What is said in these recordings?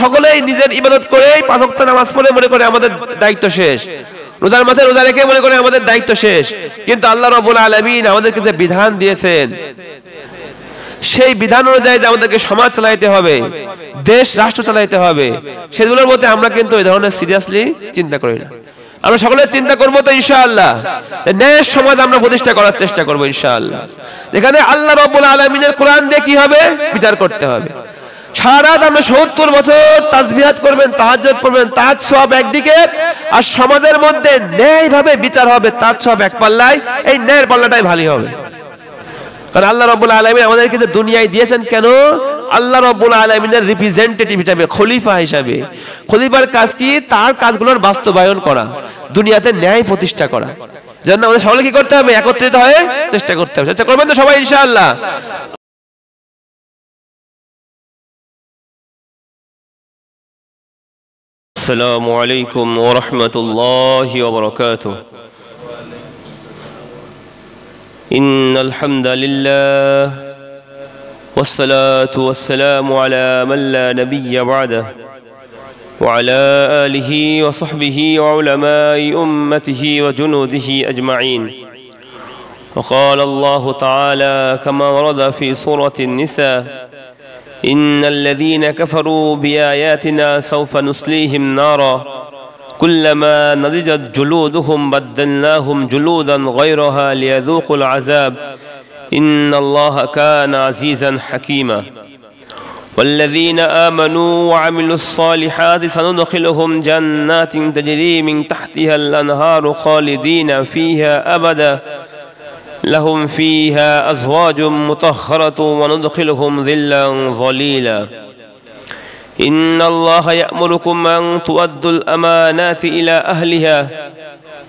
সকলেই নিজের ইবাদত করে পাঁচ ওয়াক্ত নামাজ পড়ে মনে করে আমাদের দায়িত্ব শেষ, রোজার মাসে রোজা রেখে মনে করে আমাদের দায়িত্ব শেষ। কিন্তু আল্লাহ রাব্বুল আলামিন আমাদেরকে যে বিধান দিয়েছেন, সেই বিধান অনুযায়ী যে আমাদেরকে সমাজ চালাইতে হবে, দেশ রাষ্ট্র চালাইতে হবে, সেগুলোর মধ্যে আমরা কিন্তু এই ধরনের সিরিয়াসলি চিন্তা করি না। আমরা সকলে চিন্তা করবো তো ইনশাআল্লাহ, ন্যায় সমাজ আমরা প্রতিষ্ঠা করার চেষ্টা করবো ইনশাআল্লাহ। যেখানে আল্লাহ রাব্বুল আলামিনের কোরআন দিয়ে কি হবে, বিচার করতে হবে। সারা রাত আমরা 70 বছর তাসবিহাত করবেন, তাহাজ্জুদ পড়বেন, তার সওয়াব একদিকে, আর সমাজের মধ্যে ন্যায় ভাবে বিচার হবে, তার সওয়াব এক পাল্লায়। এই ন্যায়ের পাল্লাটাই ভারী হবে। কারণ আল্লাহ রাব্বুল আলামিন আমাদেরকে যে দুনিয়ায় দিয়েছেন কেন? আল্লাহ রাব্বুল আলামিনের রিপ্রেজেন্টেটিভ হিসেবে, খলিফা হিসেবে। খলিফার কাজ কি? তার কাজগুলোর বাস্তবায়ন করা, দুনিয়াতে ন্যায় প্রতিষ্ঠা করা। জন্য আমাদের সকলে কি করতে হবে? একত্রিত হয়ে চেষ্টা করতে হবে। চেষ্টা করবেন তো সবাই ইনশাআল্লাহ? আসসালামু আলাইকুম ওয়া রাহমাতুল্লাহি ওয়া বারাকাতুহু। ইন্নাল হামদালিল্লাহ والصلاة والسلام على من لا نبي بعده وعلى آله وصحبه وعلماء أمته وجنوده أجمعين. وقال الله تعالى كما ورد في سورة النساء: إن الذين كفروا بآياتنا سوف نصليهم نارا كلما نضجت جلودهم بدلناهم جلودا غيرها ليذوقوا العذاب إن الله كان عزيزا حكيما. والذين آمنوا وعملوا الصالحات سندخلهم جنات تجري من تحتها الأنهار خالدين فيها أبدا لهم فيها أزواج مطهرة وندخلهم ظلا ظليلا. إن الله يأمركم أن تؤدوا الأمانات إلى أهلها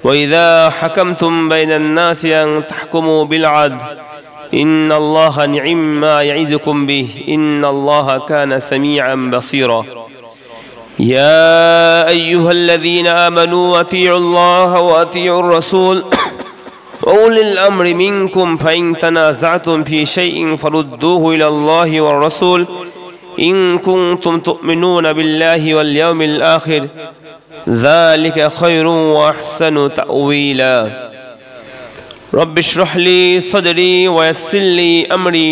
وإذا حكمتم بين الناس أن تحكموا بالعدل إن الله نعم ما يعظكم به إن الله كان سميعا بصيرا. يا أيها الذين آمنوا أطيعوا الله وأطيعوا الرسول وأولي الأمر منكم فإن تنازعتم في شيء فردوه إلى الله والرسول إن كنتم تؤمنون بالله واليوم الآخر ذلك خير وأحسن تأويلا. رب اشرح لي صدري ويسر لي أمري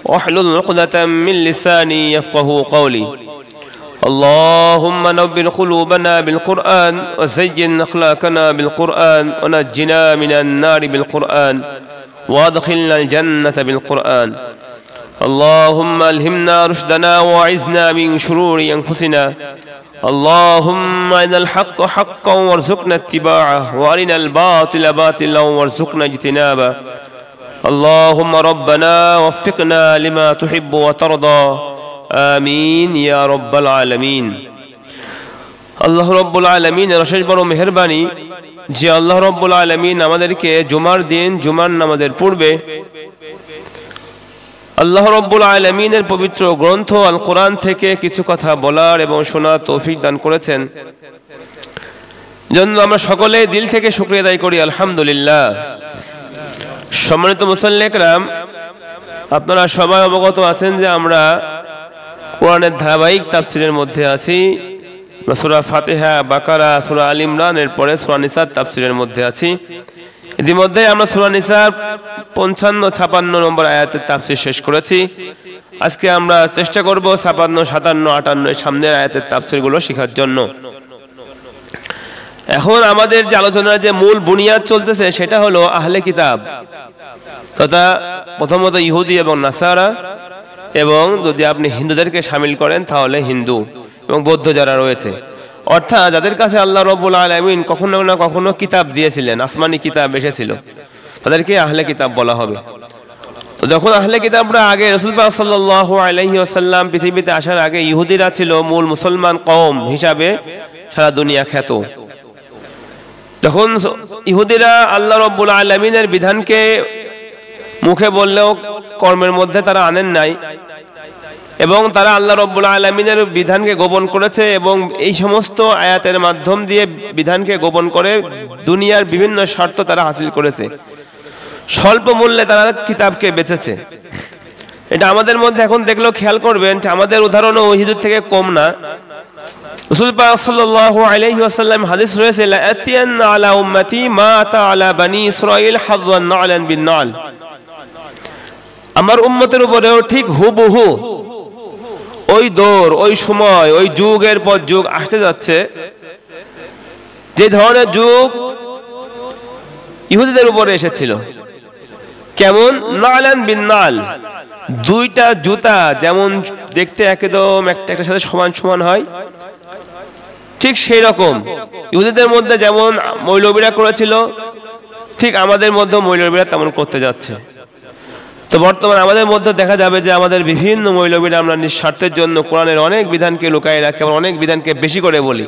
واحلل عقدة من لساني يفقه قولي. اللهم نور قلوبنا بالقرآن وزين أخلاقنا بالقرآن ونجنا من النار بالقرآن وادخلنا الجنة بالقرآن. اللهم ألهمنا رشدنا وأعذنا من شرور أنفسنا. اللهم أرنا الحق حقا وارزقنا اتباعه وأرنا الباطل باطلا وارزقنا اجتنابه. اللهم ربنا وفقنا لما تحب وترضى آمين يا رب العالمين. আল্লাহ রব্বুল আলামিনের অশেষ বড় মেহেরবানি যে আল্লাহ রব্বুল আলামিন আমাদেরকে জুমার দিন জুমার নামাজের পূর্বে আল্লাহ রব্বুল আলামিনের পবিত্র গ্রন্থ আল কোরআন থেকে কিছু কথা বলার এবং শোনার তৌফিক দান করেছেন। জন্য আমরা সকলে দিল থেকে শুকরিয়া আদায় করি আলহামদুলিল্লাহ। সম্মানিত মুসল্লি একরাম, আপনারা সবাই অবগত আছেন যে আমরা কোরআনের ধারাবাহিক তাফসিরের মধ্যে আছি। সূরা ফাতিহা, বাকারা, সূরা আল ইমরানের পরে সূরা নিসার তাফসিরের মধ্যে আছি। ইতিমধ্যে আমরা সূরা নিসার 55, 56 নম্বর আয়াতের তাফসীর শেষ করেছি। আজকে আমরা চেষ্টা করব 56, 57, 58 এর সামনের আয়াতের তাফসীরগুলো শেখার জন্য। এখন আমাদের যে আলোচনার যে মূল বুনিয়াদ চলতেছে সেটা হলো আহলে কিতাব তথা প্রথমত ইহুদি এবং নাসারা, এবং যদি আপনি হিন্দুদেরকে শামিল করেন তাহলে হিন্দু এবং বৌদ্ধ যারা রয়েছে, অর্থাৎ যাদের কাছে আল্লাহ রাব্বুল আলামিন কখনো না কখনো কিতাব দিয়েছিলেন, আসমানি কিতাব এসেছিল, তাদেরকে আহলে কিতাব বলা হবে। তো যখন আহলে কিতাবরা আগে রাসূল পাক সাল্লাল্লাহু আলাইহি ওয়াসাল্লাম পৃথিবীতে আসার আগে ইহুদিরা ছিল মূল মুসলমান কওম হিসাবে সারা দুনিয়া খ্যাত। যখন ইহুদিরা আল্লাহ রাব্বুল আলামিনের বিধানকে মুখে বললেও কর্মের মধ্যে তারা আনেন নাই, এবং তারা আল্লাহ রাব্বুল আলামিনের বিধানকে গোপন করেছে, এবং এই সমস্ত আয়াতের মাধ্যম দিয়ে বিধানকে গোপন করে দুনিয়ার বিভিন্ন স্বার্থ তারা হাসিল করেছে। স্বল্প মূল্যে তারা কিতাবকে বেচেছে। এটা আমাদের মধ্যে এখন দেখলেও খেয়াল করবেন, আমাদের উদাহরণও ওই হুজুর থেকে কম না। রাসূল পাক সাল্লাল্লাহু আলাইহি ওয়াসাল্লাম হাদিস রয়েছে, লা আতিয়ান্না আলা উম্মতি মা আতা আলা বনি ইসরাঈল হাযওয়ান না'লান বিন না'ল। আমার উম্মতের উপরেও ঠিক হুবহু ওই দৌর, ওই সময়, ওই যুগের পর যুগ আসতে যাচ্ছে, যে ধরনের যুগ ইহুদিদের উপরে এসেছিল। কেমন? না'লান বিন না'ল, দুইটা জুতা যেমন দেখতে একদম একটা সাথে সমান সমান হয়, ঠিক সেই রকম ইহুদিদের মধ্যে যেমন মৌলবীরা করেছিল, ঠিক আমাদের মধ্যে মৌলবীরা তেমন করতে যাচ্ছে। তো বর্তমানে আমাদের মধ্যে দেখা যাবে যে আমাদের বিভিন্ন মৌলবীরা আমরা নিঃস্বার্থের জন্য কোরআনের অনেক বিধানকে লুকায় রাখি, আবার অনেক বিধানকে বেশি করে বলি,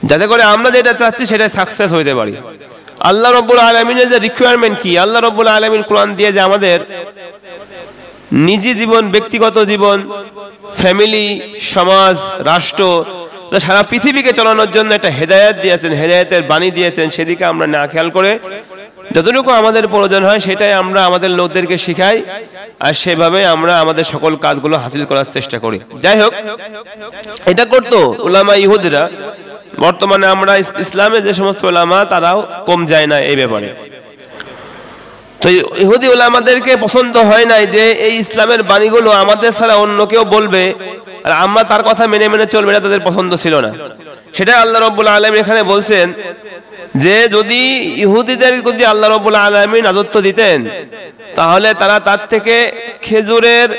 যাতে করে আমরা যেটা চাচ্ছি সেটাই সাকসেস হইতে পারি। আল্লাহ রাব্বুল আলামিনের যে রিকোয়ারমেন্ট কি, আল্লাহ রাব্বুল আলামিন কোরআন দিয়ে যে আমাদের নিজি জীবন, ব্যক্তিগত জীবন, ফ্যামিলি, সমাজ, রাষ্ট্র, সারা পৃথিবীকে চালানোর জন্য একটা হেদায়েত দিয়েছেন, হেদায়েতের বাণী দিয়েছেন, সেদিকে আমরা না খেয়াল করে যতটুকু আমাদের প্রয়োজন হয় সেটাই আমরা আমাদের লোকদেরকে শিখাই, আর সেভাবে আমরা আমাদের সকল কাজগুলো হাসিল করার চেষ্টা করি। যাই হোক, এটা করতো উলামা ইহুদিরা। বর্তমানে আমরা ইসলামের যে সমস্ত উলামা, তারাও কম যায় না এই ব্যাপারে। তো ইহুদি উলামাদেরকে পছন্দ হয় নাই যে এই ইসলামের বাণীগুলো আমাদের ছাড়া অন্য কেউ বলবে আর আমরা তার কথা মেনে মেনে চলবে, এটা তাদের পছন্দ ছিল না। সেটা আল্লাহ রাব্বুল আলামিন এখানে বলছেন যে যদি ইহুদিদের যদি আল্লাহ রাব্বুল আলামিন রাজত্ব দিতেন, তাহলে তারা তার থেকে খেজুরের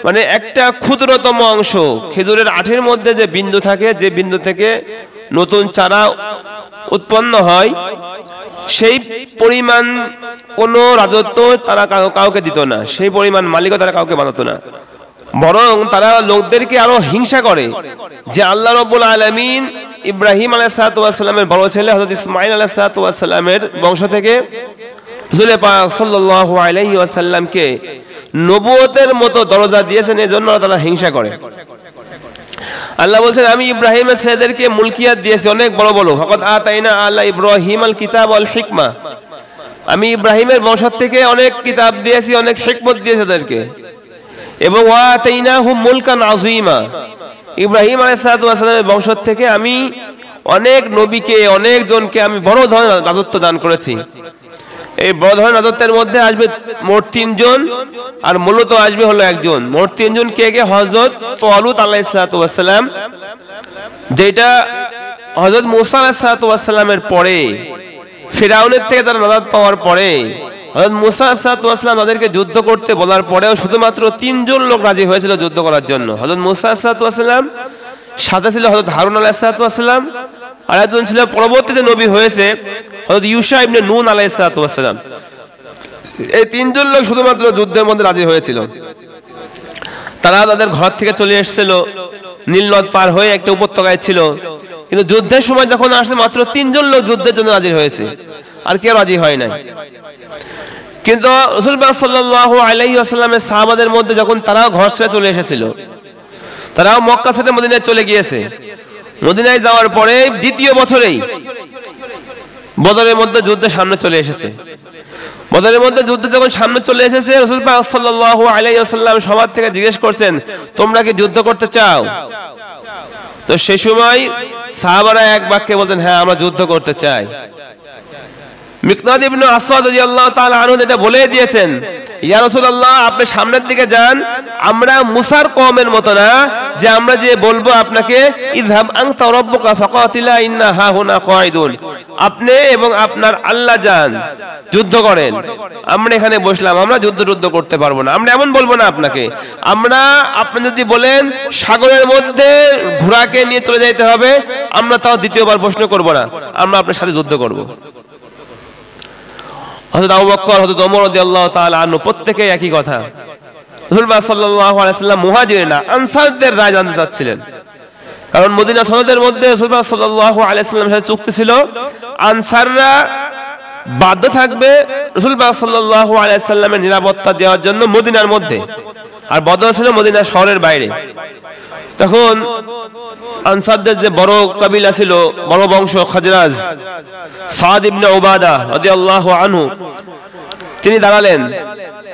মানে একটা ক্ষুদ্রতম অংশ, খেজুরের আঠের মধ্যে যে বিন্দু থাকে, যে বিন্দু থেকে নতুন চারা উৎপন্ন হয়, সেই পরিমাণ কোনো রাজত্ব তারা কাউকে দিত না, সেই পরিমাণ মালিকও তারা কাউকে বানাতো না। বরং তারা লোকদেরকে আরো হিংসা করে যে আল্লাহ রাব্বুল আলামিন ইব্রাহিম আলাইহিস সালামের বড় ছেলে হযরত ইসমাঈল আলাইহিস সালামের বংশ থেকে রাসূল পাক সাল্লাল্লাহু আলাইহি ওয়াসাল্লামকে নবুয়তের মতো দরজা দিয়েছেন, এজন্য তারা হিংসা করে। আল্লাহ বলছেন, আমি ইব্রাহিমের ছেলেদেরকে মুলকিয়াত দিয়েছি অনেক বড় বড়, ফাকাদ আতাইনা আলা ইব্রাহিম আল কিতাব ওয়াল হিকমা, আমি ইব্রাহিমের বংশ থেকে অনেক কিতাব দিয়েছি, অনেক হিকমত দিয়েছি তাদেরকে, এবং ওয়া আতাইনাহু মুলকান আযীমা, ইব্রাহিম আলাইহিস সালামের বংশ থেকে আমি অনেক নবীকে, অনেক জনকে আমি বড় ধরনের রাজত্ব দান করেছি। এই বড় ধরনের রাজত্বের মধ্যে আসবে মোট 3 জন, আর মূলত আসবে হলো একজন। মোট 3 জন কে কে? হযরত তালুত আলাইহিস সালাম, যেটা হযরত মূসা আলাইহিস সালামের পরে, ফিরাউনের থেকে তারা নাজাত পাওয়ার পরে, হযরত মূসা আলাইহিস সালাম তাদেরকে যুদ্ধ করতে বলার পরেও শুধুমাত্র 3 জন লোক রাজি হয়েছিল যুদ্ধ করার জন্য। হযরত মূসা আলাইহিস সালাম, সাথে ছিল হযরত হারুন আলাইহিস সালাম, আর একজন ছিল পরবর্তীতে নবী হয়েছে হযরত ইউশা ইবনে নুন আলাইহিস সালাম। এই 3 জন লোক শুধুমাত্র যুদ্ধের মধ্যে রাজি হয়েছিল। তারা তাদের ঘর থেকে চলে এসেছিল, নীল নদ পার হয়ে একটা উপত্যকায় ছিল, কিন্তু যুদ্ধের সময় যখন আসছে মাত্র 3 জন লোক যুদ্ধের জন্য রাজি হয়েছে, আর কেউ রাজি হয় নাই। কিন্তু রাসূল পাক সাল্লাল্লাহু আলাইহি ওয়াসাল্লামের সাহাবাদের মধ্যে যখন তারাও ঘর ছেড়ে চলে এসেছিল, তারাও মক্কা থেকে মদিনায় চলে গিয়েছে। মদিনায় যাওয়ার পরে দ্বিতীয় বছরেই বদরের মধ্যে যুদ্ধের সামনে চলে এসেছে। বদরের মধ্যে যুদ্ধ যখন সামনে চলে এসেছে, রাসূল পাক সাল্লাল্লাহু আলাইহি ওয়াসাল্লাম সবার থেকে জিজ্ঞেস করছেন, তোমরা কি যুদ্ধ করতে চাও? তো সেই সময় সাহাবারা এক বাক্যে বলেন, হ্যাঁ আমরা যুদ্ধ করতে চাই। মিকদাদ ইবনে আসওয়াদ রাদিয়াল্লাহু তাআলা আনহু এটা বলে দিয়েছেন, ইয়া রাসূলুল্লাহ, আপনি সামনের দিকে যান, আমরা মুসার কওমের মত না যে আমরা যে বলবো আপনাকে ইযহাব আনতা রাব্বুকা ফাকাতিলা ইন্না হাহুনা কাঈদুন, আপনি এবং আপনার আল্লাহ যান, যুদ্ধ করেন, আমরা এখানে বসলাম, আমরা যুদ্ধ করতে পারবো না। আমরা এমন বলবো না আপনাকে, আপনি যদি বলেন সাগরের মধ্যে ঘোড়াকে নিয়ে চলে যাইতে হবে, আমরা তাও দ্বিতীয়বার প্রশ্ন করব না, আমরা আপনার সাথে যুদ্ধ করব। হযরত আবু বকর, হযরত ওমর রাদিয়াল্লাহু তাআলা আনহু প্রত্যেকই একই কথা। রাসূল সাল্লাল্লাহু আলাইহি ওয়াসাল্লাম মুহাজিরিন না আনসারদের রায় জানতে চাচ্ছিলেন, কারণ মদিনা সনদের মধ্যে রাসূল সাল্লাল্লাহু আলাইহি ওয়াসাল্লামের সাথে চুক্তি ছিল, আনসাররা বাধ্য থাকবে রাসূল সাল্লাল্লাহু আলাইহি ওয়াসাল্লামের নিরাপত্তা দেওয়ার জন্য মদিনার মধ্যে, আর বদর ছিল মদিনা শহরের বাইরে। তখন আনসারদের যে বড় কবিলা ছিল, বড় বংশ খাজরাজ, সাদ ইবনে উবাদা রাদিয়াল্লাহু আনহু, তিনি দাঁড়ালেন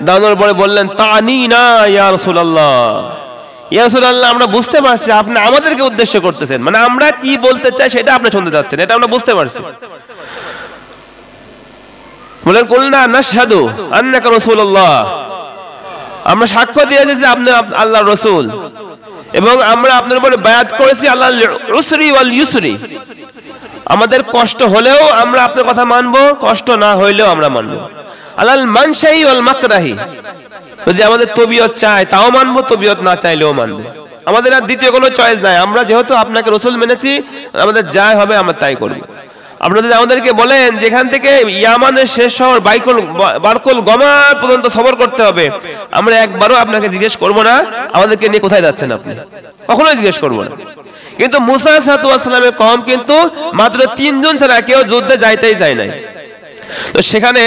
দাঁড়ানোর পরে বললেন তানিনা ইয়া রাসূলুল্লাহ, ইয়া রাসূলুল্লাহ আমরা বুঝতে পারছি আপনি আমাদেরকে উদ্দেশ্য করতেছেন, মানে আমরা কি বলতে চাই সেটা আপনি শুনতে যাচ্ছেন, এটা আমরা বুঝতে পারছি। বলেন কুলনা নাশহাদু আন্নাকা রাসূলুল্লাহ, আমরা সাক্ষ্য দিয়েছি যে আপনি আল্লাহর রাসূল, এবং আমরা আপনার উপরে বায়াত করেছি আল্লাহর উসরি ওয়াল ইউসরি, আমাদের কষ্ট হলেও আমরা আপনার কথা মানব, কষ্ট না হইলেও আমরা মানব। আলাল মানশাই ওয়াল মাকরাহি, যদি আমাদের তবিয়ত চায় তাও মানব, তবিয়ত না চাইলেও মানব, আমাদের আর দ্বিতীয় কোনো চয়েস নাই। আমরা যেহেতু আপনাকে রাসূল মেনেছি, আমাদের যা হবে আমরা তাই করব। আপনারা যদি আমাদেরকে বলেন যেখান থেকে ইয়ামানের শেষ শহর বারকুল গমাত পর্যন্ত সফর করতে হবে, আমরা একবারও আপনাকে জিজ্ঞেস করব না আমাদেরকে নিয়ে কোথায় যাচ্ছেন আপনি, কখনোই জিজ্ঞেস করব না। কিন্তু মুসা আলাইহিস সালামের কওম কিন্তু মাত্র 3 জন ছাড়া কেউ যুদ্ধে যাইতেই চায় নাই। তো সেখানে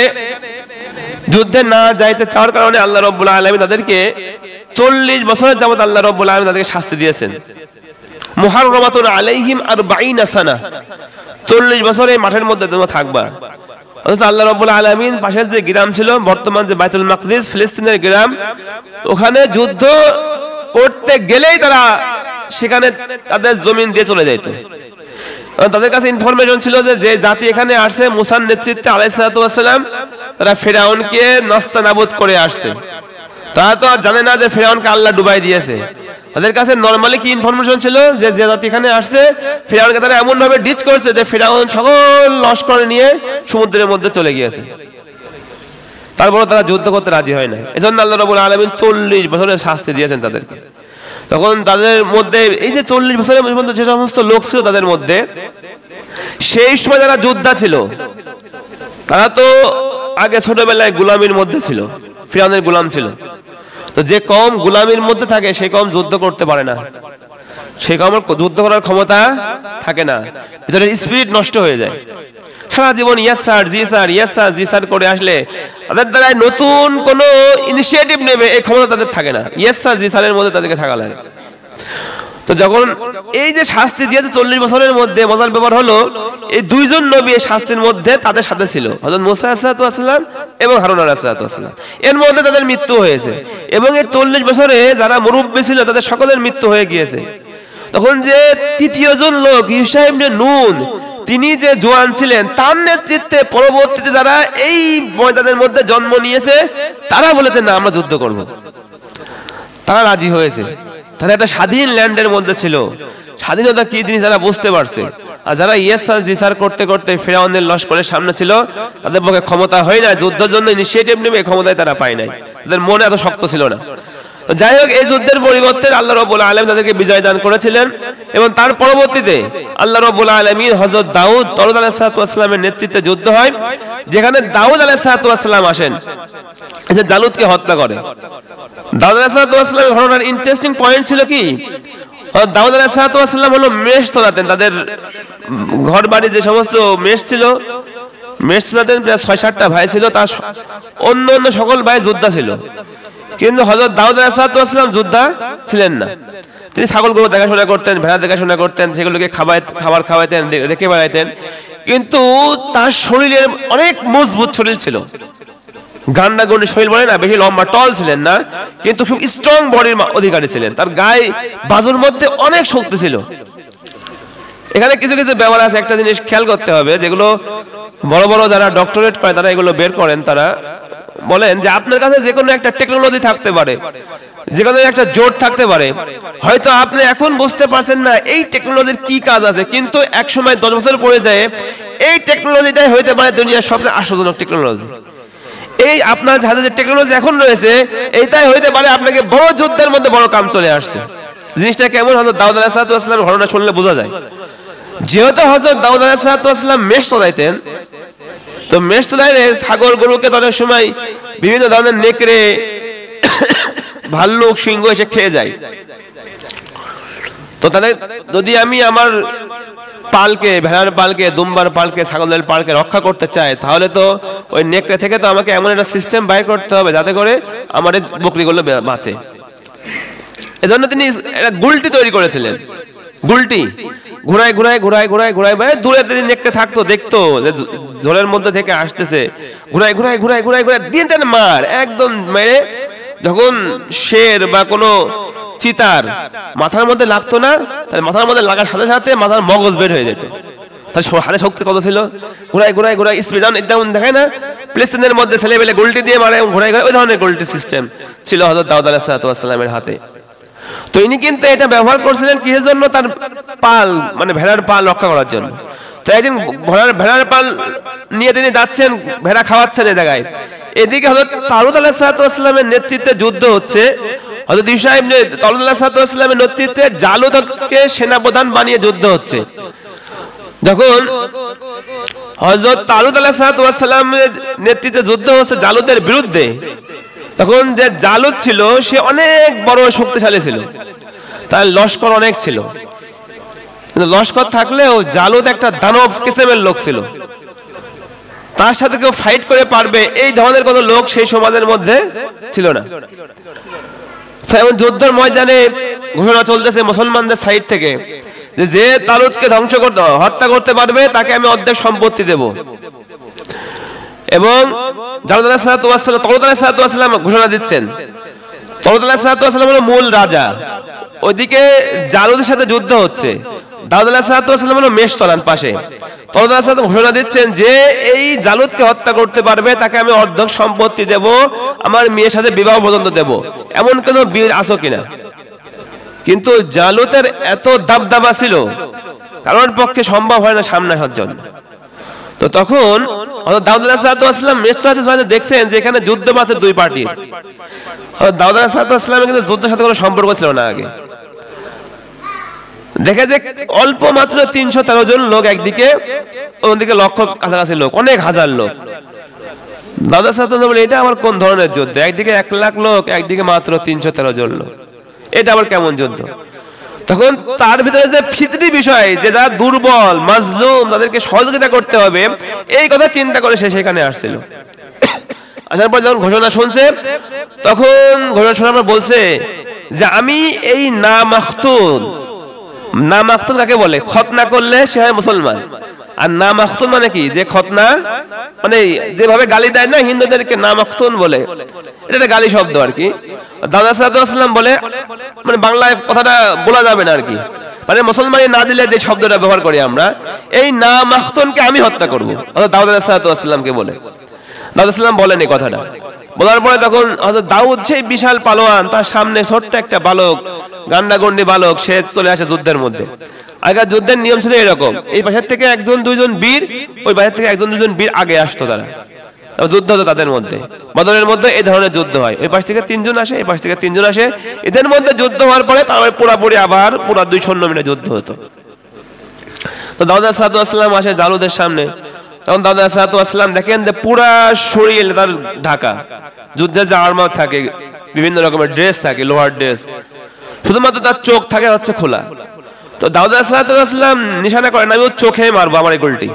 যুদ্ধে না যাইতে চাওয়ার কারণে আল্লাহ রাব্বুল আলামিন তাদেরকে 40 বছরের যাবত আল্লাহ রাব্বুল আলামিন তাদেরকে শাস্তি দিয়েছেন। মুহাররামাতুন আলাইহিম 40 সানা, 40 বছর এই মাঠের মধ্যে তোমরা থাকবা। অথচ আল্লাহ রাব্বুল আলামিন পাশের যে গ্রাম ছিল, বর্তমান যে বাইতুল মাকদিস ফিলিস্তিনের গ্রাম, ওখানে যুদ্ধ করতে গেলেই তারা সেখানে তাদের জমিন দিয়ে চলে যেত। তাদের কাছে ইনফরমেশন ছিল যে যে জাতি এখানে আসছে মুসার নেতৃত্বে আলাইহিস সালাম, তারা ফিরআউনকে নাস্তানাবুদ করে আসছে। তারা তো আর জানে না যে ফিরআউনকে আল্লাহ ডুবাই দিয়েছে। তাদের কাছে নরমালি কি ইনফরমেশন ছিল যে যে জাতি এখানে আসছে ফিরআউনকে তারা এমন ভাবে ডিচ করছে যে ফিরআউন সকল লস্কর নিয়ে সমুদ্রের মধ্যে চলে গিয়েছে। তারপর তারা যুদ্ধ করতে রাজি হয় না। এজন্য আল্লাহ রাব্বুল আলামিন 40 বছরের শাস্তি দিয়েছেন তাদেরকে। তখন তাদের মধ্যে এই যে 40 বছরের মধ্যে যে সমস্ত লোক ছিল তাদের মধ্যে, সেই সময় যারা যোদ্ধা ছিল তারা তো আগে ছোটবেলায় গোলামির মধ্যে ছিল, ফিরআউনের গোলাম ছিল। তো যে কওম গোলামির মধ্যে থাকে সেই কওম যুদ্ধ করতে পারে না, সেই কওমের যুদ্ধ করার ক্ষমতা থাকে না, ভিতরের স্পিরিট নষ্ট হয়ে যায়। সারা জীবন ইয়েস স্যার জি স্যার ইয়েস স্যার জি স্যার করে আসলে তাদের দ্বারা নতুন কোনো ইনিশিয়েটিভ নেবে এই ক্ষমতা তাদের থাকে না। ইয়েস স্যার জি স্যারের মধ্যে তাদেরকে থাকা লাগে। তো যখন এই যে শাস্তি দিয়েছে 40 বছরের মধ্যে, মজার ব্যাপার হলো এই 2 জন নবী এই শাস্তির মধ্যে তাদের সাথে ছিল, হযরত মুসা আলাইহিস সালাম এবং হারুন আলাইহিস সালাম। এর মধ্যে তাদের মৃত্যু হয়েছে, এবং এই 40 বছরে যারা মুরব্বি ছিল তাদের সকলের মৃত্যু হয়ে গিয়েছে। তখন যে তৃতীয় জন লোক ইউশা ইবনে নুন, তিনি যে জওয়ান ছিলেন, তার নেতৃত্বে পরবর্তীতে যারা এই ময়দানের মধ্যে জন্ম নিয়েছে তারা বলেছে না আমরা যুদ্ধ করব। তারা রাজি হয়েছে। তারা একটা স্বাধীন ল্যান্ডের মধ্যে ছিল, স্বাধীনতা কি জিনিস যারা বুঝতে পারছে। আর যারা ইয়েস স্যার জি স্যার করতে করতে ফিরআউনের লস্করের সামনে ছিল, তাদের পক্ষে ক্ষমতা হয় না, যুদ্ধের জন্য ইনিশিয়েটিভ নেবে ক্ষমতায় তারা পায় নাই, তাদের মনে এত শক্ত ছিল না। তো যাই হোক, এই যুদ্ধের পরিবর্তে আল্লাহ রাব্বুল আলামিন তাদেরকে বিজয় দান করেছিলেন, এবং তার পরবর্তীতে আল্লাহ রাব্বুল আলামিন হযরত দাউদ আলাইহিস সালামের নেতৃত্বে যুদ্ধ হয়, যেখানে দাউদ আলাইহিস সালাম আসেন এসে জালুতকে হত্যা করে। দাউদ আলাইহিস সালামের ঘটনার ইন্টারেস্টিং পয়েন্ট ছিল কি, দাউদ আলাইহিস সালাম হলো মেষ তোলাতেন, তাদের ঘর বাড়ি যে সমস্ত মেষ ছিল, মেষ তোলাতেন। প্রায় 6-7টা ভাই ছিল, তার অন্য অন্য সকল ভাই যোদ্ধা ছিল, কিন্তু হযরত দাউদ আলাইহিস সালাম যোদ্ধা ছিলেন না। তিনি ছাগলগুলো দেখাশোনা করতেন, ভেড়া দেখাশোনা করতেন, সেগুলোকে খাবার খাওয়াইতেন, রেখে বেড়াইতেন। কিন্তু তার শরীরের অনেক মজবুত শরীর ছিল, গান্ডা গন্ডি শরীর বলে না, বেশি লম্বা টল ছিলেন না, কিন্তু খুব স্ট্রং বডির অধিকারী ছিলেন। তার গায়ে বাজুর মধ্যে অনেক শক্তি ছিল। এখানে কিছু কিছু ব্যাপার আছে, একটা জিনিস খেয়াল করতে হবে, যেগুলো বড় বড় যারা ডক্টরেট করে তারা এগুলো বের করেন। তারা বলেন যে আপনার কাছে যে কোনো একটা টেকনোলজি থাকতে পারে, যে কোনো একটা জোট থাকতে পারে, হয়তো আপনি এখন বুঝতে পারছেন না এই টেকনোলজির কি কাজ আছে, কিন্তু এক সময় 10 বছর পরে যায় এই টেকনোলজিটাই হইতে পারে দুনিয়ার সবচেয়ে আশ্চর্যজনক টেকনোলজি। এই আপনার হাতে যে টেকনোলজি এখন রয়েছে এইটাই হইতে পারে আপনাকে বড় যুদ্ধের মধ্যে বড় কাম চলে আসছে। জিনিসটা কেমন হযরত দাউদ আলাইহিস সালামের ঘটনা শুনলে বোঝা যায়। যেহেতু হযরত দাউদ আলাইহিস সালাম মেষ চলাইতেন, তো মেষ চলাইলে ছাগল গরুকে অনেক সময় বিভিন্ন ধরনের নেকড়ে, ভাল্লুক, সিংহ এসে খেয়ে যায়। তো তাহলে যদি আমি আমার পালকে, ভেড়ার পালকে, দুম্বার পালকে, ছাগলের পালকে রক্ষা করতে চাই, তাহলে তো ওই নেকড়ে থেকে তো আমাকে এমন একটা সিস্টেম বাইর করতে হবে যাতে করে আমার এই বকরিগুলো বাঁচে। এজন্য তিনি একটা গুলটি তৈরি করেছিলেন। গুলটি ঘুরায় ঘুরায় ঘুরায় ঘুরায় ঘুরায় মানে দূরে দিন দেখতে থাকতো, দেখতো যে ঝোলের মধ্যে থেকে আসতেছে, ঘুরায় ঘুরায় ঘুরায় ঘুরায় ঘুরায় দিন তেন মার একদম মেরে যখন শের বা কোনো চিতার মাথার মধ্যে লাগতো না, তাহলে মাথার মধ্যে লাগার সাথে সাথে মাথার মগজ বের হয়ে যেত। তাহলে হাতে শক্তি কত ছিল, ঘুরায় ঘুরায় ঘুরায় স্পিড যেমন দেখায় না প্লেস্টেনের মধ্যে ছেলেবেলে গোলটি দিয়ে মারে এবং ঘুরায় ঘুরায়, ওই ধরনের গোলটি সিস্টেম ছিল হযরত দাউদ আলাইহিস সালামের হাতে। তো ইনি কিন্তু এটা ব্যবহার করছিলেন কিসের জন্য, তার পাল মানে ভেড়ার পাল রক্ষা করার জন্য। তো একদিন ভেড়ার পাল নিয়ে তিনি যাচ্ছেন, ভেড়া খাওয়াচ্ছেন এই জায়গায়, এদিকে হযরত তালুত আলাইহিস সালামের নেতৃত্বে যুদ্ধ হচ্ছে, হযরত ইউশা ইবনে তালুত আলাইহিস সালামের নেতৃত্বে জালুতকে সেনাপ্রধান বানিয়ে যুদ্ধ হচ্ছে। যখন হযরত তালুত আলাইহিস সালামের নেতৃত্বে যুদ্ধ হচ্ছে জালুতের বিরুদ্ধে, তখন যে জালুত ছিল সে অনেক বড় শক্তিশালী ছিল, তার লস্কর অনেক ছিল, কিন্তু লস্কর থাকলেও জালুত একটা দানব কিসমের লোক ছিল, তার সাথে কেউ ফাইট করে পারবে এই ধরনের কোনো লোক সেই সমাজের মধ্যে ছিল না। এমন যুদ্ধের ময়দানে ঘোষণা চলতেছে মুসলমানদের সাইড থেকে যে তালুতকে ধ্বংস করতে হত্যা করতে পারবে তাকে আমি অর্ধেক সম্পত্তি দেব। এবং তালুত আলাইহিস সালাম ঘোষণা দিচ্ছেন, তালুত আলাইহিস সালাম হলো মূল রাজা, ওইদিকে জালুতের সাথে যুদ্ধ হচ্ছে, দাউদ আলাইহিস সালাম হলো মেষ চলান পাশে। তালুত আলাইহিস সালাম ঘোষণা দিচ্ছেন যে এই জালুতকে হত্যা করতে পারবে তাকে আমি অর্ধেক সম্পত্তি দেব, আমার মেয়ের সাথে বিবাহ পর্যন্ত দেব, এমন কোন বীর আছো কিনা। কিন্তু জালুতের এত দাবদাবা ছিল কারোর পক্ষে সম্ভব হয় না সামনে আসার জন্য। তো তখন দাউদ আলাইহিস সালাম মেষ চলাতে দেখছেন যে এখানে যুদ্ধ আছে দুই পার্টির। দাউদ আলাইহিস সালামের কিন্তু যুদ্ধের সাথে কোনো সম্পর্ক ছিল না আগে, দেখে যে অল্প মাত্র 313 জন লোক একদিকে, অন্যদিকে লক্ষ কাছাকাছি লোক, অনেক হাজার লোক। দাউদ আলাইহিস সালাম বলে এটা আমার কোন ধরনের যুদ্ধ, একদিকে 1 লাখ লোক, একদিকে মাত্র 313 জন লোক, এটা আবার কেমন যুদ্ধ। তখন তার ভিতরে যে ফিতরি বিষয় যে যারা দুর্বল মাজলুম তাদেরকে সহযোগিতা করতে হবে এই কথা চিন্তা করে সে সেখানে আসছিল। আসার পর যখন ঘোষণা শুনছে, তখন ঘোষণা শোনার পর বলছে যে আমি এই না মাখতুন কাকে বলে, খতনা করলে সে হয় মুসলমান। আর না মাখতুন মানে কি, যে খতনা মানে যেভাবে গালি দেয় না হিন্দুদেরকে না মাখতুন বলে, এটা একটা গালি শব্দ আর কি। দাউদ আলাইহিস সালাম বলে মানে বাংলায় কথাটা বলা যাবে না আর কি, মানে মুসলমানি না দিলে যে শব্দটা ব্যবহার করি আমরা, এই না মাখতুনকে আমি হত্যা করব, দাউদ আলাইহিস সালামকে বলে। দাউদ আলাইহিস সালাম বলেন এই কথাটা, বলার পরে তখন হযরত দাউদ সেই বিশাল পালোয়ান, তার সামনে ছোট্ট একটা বালক, গান্ডাগন্ডি বালক, সে চলে আসে যুদ্ধের মধ্যে। আগের যুদ্ধের নিয়ম ছিল এরকম, এই পাশের থেকে 1-2 বীর, ওই পাশের থেকে 1-2 বীর আগে আসতো, তারা যুদ্ধ হতো তাদের মধ্যে। বদরের মধ্যে এই ধরনের যুদ্ধ হয়, ওই পাশ থেকে 3 জন আসে, এই পাশ থেকে 3 জন আসে, এদের মধ্যে যুদ্ধ হওয়ার পরে তারপরে পুরোপুরি আবার পুরো 2 সৈন্য মিলে যুদ্ধ হতো। তো দাউদ আলাইহিস সালাম আসে জালুদের সামনে, তখন দাউদ আলাইহিস সালাম দেখেন যে পুরা শরীর তার ঢাকা, যুদ্ধের যে আর্মার থাকে, বিভিন্ন রকমের ড্রেস থাকে, লোহার ড্রেস, শুধুমাত্র তার চোখ থাকে হচ্ছে খোলা। তো দাউদ আলাইহিস সালাম নিশানা করেন আমি ওর চোখে মারবো আমার এই গোলটি।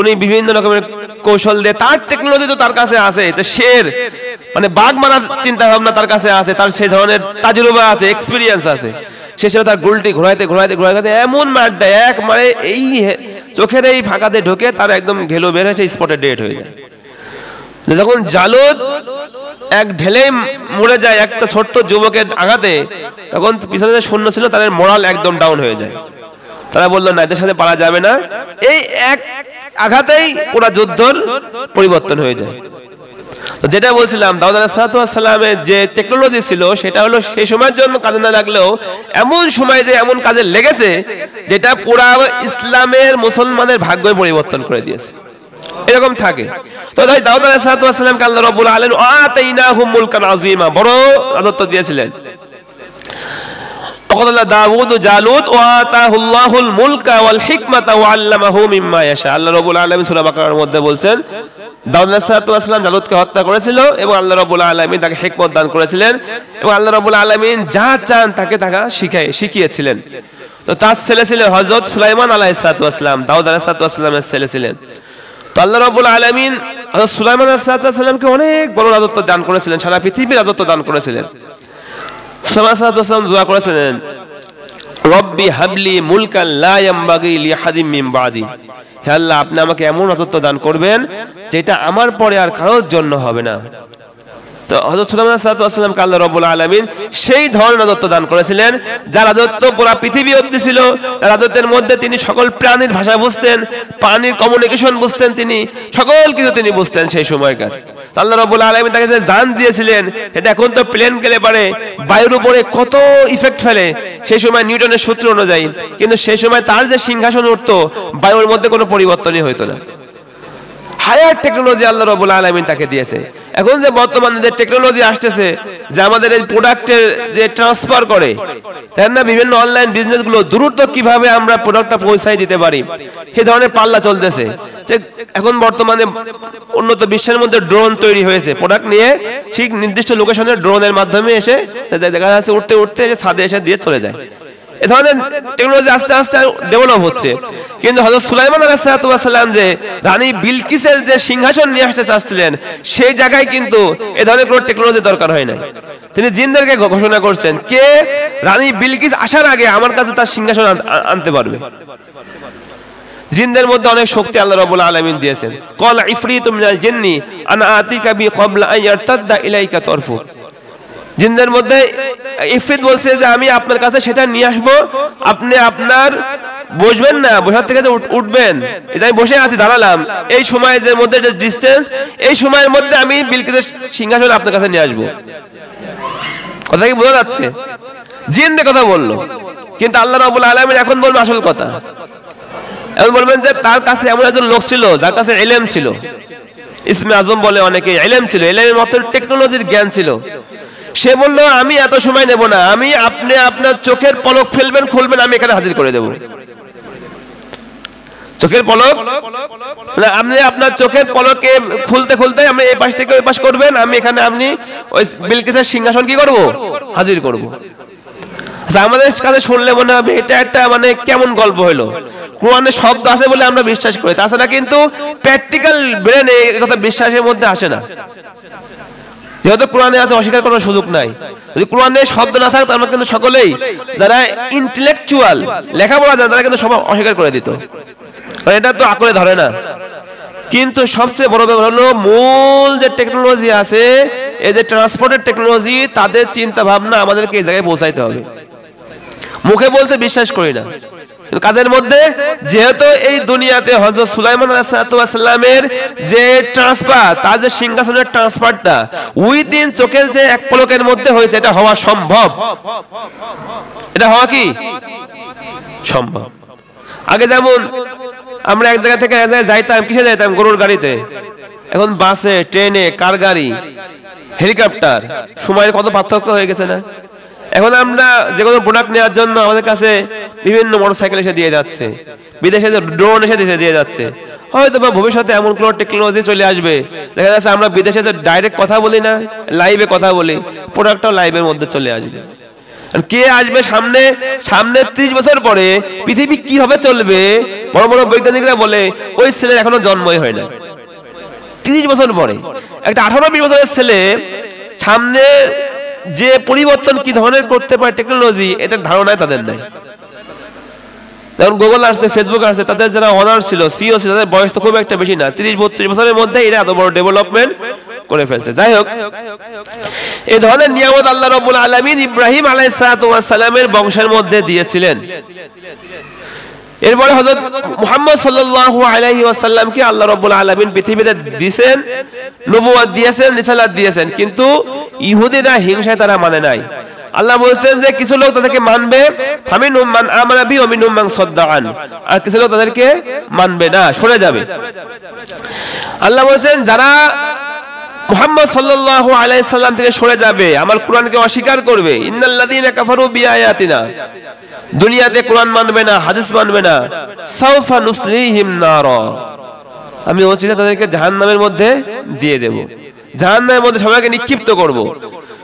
উনি বিভিন্ন রকমের কৌশল দিয়ে, তার টেকনোলজি তো তার কাছে আছে, তো শের মানে বাঘ মারার চিন্তা ভাবনা তার কাছে আছে, তার সেই ধরনের তাজরুবা আছে, এক্সপিরিয়েন্স আছে, সে তার গোলটি ঘোরাইতে ঘোরাইতে ঘোরাইতে এমন মার দেয়, এক মারে এই চোখের এই ফাঁকাতে ঢোকে, তার একদম ঘেলো বের হয়েছে, স্পটে ডেড হয়ে যায়। যখন জালুত এক ঢেলে মরে যায় একটা ছোট্ট যুবকের আঘাতে, তখন পিছনে যে সৈন্য ছিল তাদের মোরাল একদম ডাউন হয়ে যায়। তারা বললো না, এদের সাথে পারা যাবে না, এই এক আঘাতেই পুরো যুদ্ধর পরিবর্তন হয়ে যায়। তো যেটা বলছিলাম, দাউদ আলাইহিস সালামের যে টেকনোলজি ছিল সেটা হলো সেই সময়ের জন্য কাজে না লাগলেও এমন সময় যে এমন কাজে লেগেছে যেটা পুরা ইসলামের মুসলমানের ভাগ্যই পরিবর্তন করে দিয়েছে, এরকম থাকে। তো তাই দাউদ আলাইহিস সালামকে আল্লাহ রাব্বুল আলামিন আতাইনাহুম মুলকান আযীমা, বড় রাজত্ব দিয়েছিলেন। দাউদ জালুত ওয়াতাহুল্লাহুল মুলকা ওয়াল হিকমাতা ওয়াল্লামাহু মিম্মা ইয়াশা। আল্লাহ রাব্বুল আলামিন সূরা বাকারার মধ্যে বলছেন দাউদ আলাইহিস সালাম জালুতকে হত্যা করেছিল এবং আল্লাহ রাব্বুল আলামিন তাকে হিকমত দান করেছিলেন এবং আল্লাহ রাব্বুল আলামিন যা চান তাকে শিখিয়েছিলেন। তো তার ছেলে ছিল হযরত সুলাইমান আলাইহিস সালাম, দাউদ আলাইহিস সালামের ছেলে ছিলেন। তো আল্লাহ রাব্বুল আলামিন হযরত সুলাইমান আলাইহিস সালামকে অনেক বড় রাজত্ব দান করেছিলেন, সারা পৃথিবীর রাজত্ব দান করেছিলেন। সুলাইমান আলাইহিস সালাম দোয়া করেছিলেন রব্বি হাবলি মুলকান লা ইয়ামবাগি লিআহাদিম মিন বাদি, হে আল্লাহ আপনি আমাকে এমন রাজত্ব দান করবেন যেটা আমার পরে আর কারোর জন্য হবে না। তো হযরত সুলাইমান আলাইহিস সালামকে আল্লাহ রাব্বুল আলামিন সেই ধরনের রাজত্ব দান করেছিলেন যার রাজত্ব পুরো পৃথিবী অবধি ছিল। তার রাজত্বের মধ্যে তিনি সকল প্রাণীর ভাষা বুঝতেন, প্রাণীর কমিউনিকেশন বুঝতেন, তিনি সকল কিছু তিনি বুঝতেন সেই সময়কার। আল্লাহ রাব্বুল আলামিন তাকে যে জান দিয়েছিলেন, এটা এখন তো প্লেন গেলে পারে বায়ুর উপরে কত ইফেক্ট ফেলে সেই সময় নিউটনের সূত্র অনুযায়ী, কিন্তু সেই সময় তার যে সিংহাসন উঠতো বায়ুর মধ্যে কোনো পরিবর্তনই হইতো না। হায়ার টেকনোলজি আল্লাহ রাব্বুল আলামিন তাকে দিয়েছে। এখন যে বর্তমানে যে টেকনোলজি আসতেছে যে আমাদের এই প্রোডাক্টের যে ট্রান্সফার করে, তাই না, বিভিন্ন অনলাইন বিজনেস গুলো দ্রুত কিভাবে আমরা প্রোডাক্টটা পৌঁছাই দিতে পারি সেই ধরনের পাল্লা চলতেছে। যে এখন বর্তমানে উন্নত বিশ্বের মধ্যে ড্রোন তৈরি হয়েছে, প্রোডাক্ট নিয়ে ঠিক নির্দিষ্ট লোকেশনে ড্রোনের মাধ্যমে এসে দেখা যাচ্ছে উঠতে উঠতে ছাদে এসে দিয়ে চলে যায়। এ ধরনের টেকনোলজি আস্তে আস্তে ডেভেলপ হচ্ছে। কিন্তু হযরত সুলাইমান আলাইহিস সালাম যে রানী বিলকিসের যে সিংহাসন নিয়ে আসতে চাচ্ছিলেন সেই জায়গায় কিন্তু এ ধরনের কোনো টেকনোলজি দরকার হয় না। তিনি জিনদেরকে ঘোষণা করছেন কে রানী বিলকিস আসার আগে আমার কাছে তার সিংহাসন আনতে পারবে। জিনদের মধ্যে অনেক শক্তি আল্লাহ রাব্বুল আলামিন দিয়েছেন। ক্বালা ইফরিতুম মিনাল জিন্নি আনা আতিকা বি ক্বাবলা আন ইয়ারতাদ্দা ইলাইকা তরফুক। জিনদের মধ্যে ইফরিত বলছে যে আমি আপনার কাছে সেটা নিয়ে আসবো, আপনি আপনার বসবেন না, বসার থেকে উঠবেন, এটা আমি বসে আছি দাঁড়ালাম, এই সময়ের মধ্যে ডিসটেন্স, এই সময়ের মধ্যে আমি বিলকিসের সিংহাসন আপনার কাছে নিয়ে আসবো। কথা কি বোঝা যাচ্ছে? জিনদের কথা বললো, কিন্তু আল্লাহ রাব্বুল আলামিন এখন বলবেন আসল কথা। এখন বলবেন যে তার কাছে এমন একজন লোক ছিল যার কাছে ইলম ছিল, ইসমে আজম বলে অনেকে, ইলম ছিল, ইলমের মতো টেকনোলজির জ্ঞান ছিল। সে বললো আমি এত সময় নেব না, আমি আপনি আপনার চোখের পলক ফেলবেন, খুলবেন, আমি এখানে হাজির করে দেব। চোখের পলক আপনি আপনার চোখের পলকে খুলতে খুলতে আপনি এই পাশ থেকে ওই পাশ করবেন, আমি এখানে আপনি ওই বিলকিসের সিংহাসন কি করব, হাজির করব। আমাদের কাছে শুনলে মনে হবে এটা একটা মানে কেমন গল্প হলো, কোরআনে শব্দ আছে বলে আমরা বিশ্বাস করি, তাছাড়া কিন্তু প্র্যাকটিক্যাল ব্রেনে এই কথা বিশ্বাসের মধ্যে আসে না। যেহেতু কোরআনে আছে অস্বীকার করার সুযোগ নাই। যদি কোরআনে শব্দ না থাকতো আমরা কিন্তু সকলেই যারা ইন্টেলেকচুয়াল লেখাপড়া জানে তারা কিন্তু সব অস্বীকার করে দিত, এটা তো আকলে ধরে না। কিন্তু সবচেয়ে বড় ব্যাপার হলো মূল যে টেকনোলজি আছে, এই যে ট্রান্সপোর্টের টেকনোলজি, তাদের চিন্তা ভাবনা আমাদেরকে এই জায়গায় পৌঁছাইতে হবে। মুখে বলতে বিশ্বাস করি না, কাজের মধ্যে যেহেতু এই দুনিয়াতে হযরত সুলাইমান আলাইহিস সালামের যে ট্রান্সফার, তার যে সিংহাসনের ট্রান্সফারটা উইদিন চোখের যে এক পলকের মধ্যে হয়েছে, এটা হওয়া সম্ভব। এটা হওয়া কি সম্ভব। আগে যেমন আমরা এক জায়গা থেকে এক জায়গায় যাইতাম, কিসে যাইতাম, গরুর গাড়িতে, এখন বাসে, ট্রেনে, কার গাড়ি, হেলিকপ্টার, সময়ের কত পার্থক্য হয়ে গেছে না। এখন আমরা যে কোনো প্রোডাক্ট নেওয়ার জন্য আমাদের কাছে বিভিন্ন মোটরসাইকেল এসে দিয়ে যাচ্ছে, বিদেশে ড্রোন এসে দিয়ে যাচ্ছে। হয়তো বা ভবিষ্যতে এমন কোনো টেকনোলজি চলে আসবে, দেখা যাচ্ছে আমরা বিদেশে যে ডাইরেক্ট কথা বলি না, লাইভে কথা বলি, প্রোডাক্টটাও লাইভের মধ্যে চলে আসবে। কে আসবে সামনে 30 বছর পরে পৃথিবী কিভাবে চলবে, বড় বড় বৈজ্ঞানিকরা বলে ওই ছেলের এখনো জন্মই হয় না। 30 বছর পরে একটা 18-20 বছরের ছেলে সামনে যে পরিবর্তন কি ধরনের করতে পারে টেকনোলজি, এটার ধারণাই তাদের নাই। যেমন গুগল আসছে, ফেসবুক আসছে, তাদের যারা অনার ছিল, সিও ছিল, তাদের বয়স তো খুব একটা বেশি না, 30-32 বছরের মধ্যে এরা এত বড় ডেভেলপমেন্ট করে ফেলছে। যাই হোক, এই ধরনের নিয়ামত আল্লাহ রাব্বুল আলামিন ইব্রাহিম আলাইহিস সালামের বংশের মধ্যে দিয়েছিলেন। এরপরে হযরত মুহাম্মদ সাল্লাল্লাহু আলাইহি ওয়াসাল্লামকে আল্লাহ রাব্বুল আলামিন পৃথিবীতে দিয়েছেন, নবুয়ত দিয়েছেন, রিসালাত দিয়েছেন, কিন্তু ইহুদিরা হিংসায় তারা মানে নাই। আল্লাহ বলেছেন যে কিছু লোক তাদেরকে মানবে, ফামিনহুম মান আমানা বি ওয়া মিনহুম মান সাদ্দাআন, আর কিছু লোক তাদেরকে মানবে না, সরে যাবে। আল্লাহ বলেছেন যারা মুহাম্মদ সাল্লাল্লাহু আলাইহি সাল্লাম থেকে সরে যাবে, আমার কোরআনকে অস্বীকার করবে, ইন্নাল্লাযীনা কাফারু বিআয়াতিনা, দুনিয়াতে কোরআন মানবে না, হাদিস মানবে না, সাউফা নুসলিহিম নারা, আমি অচিরে তাদেরকে জাহান্নামের মধ্যে দিয়ে দেব, জাহান্নামের মধ্যে সবাইকে নিক্ষিপ্ত করব।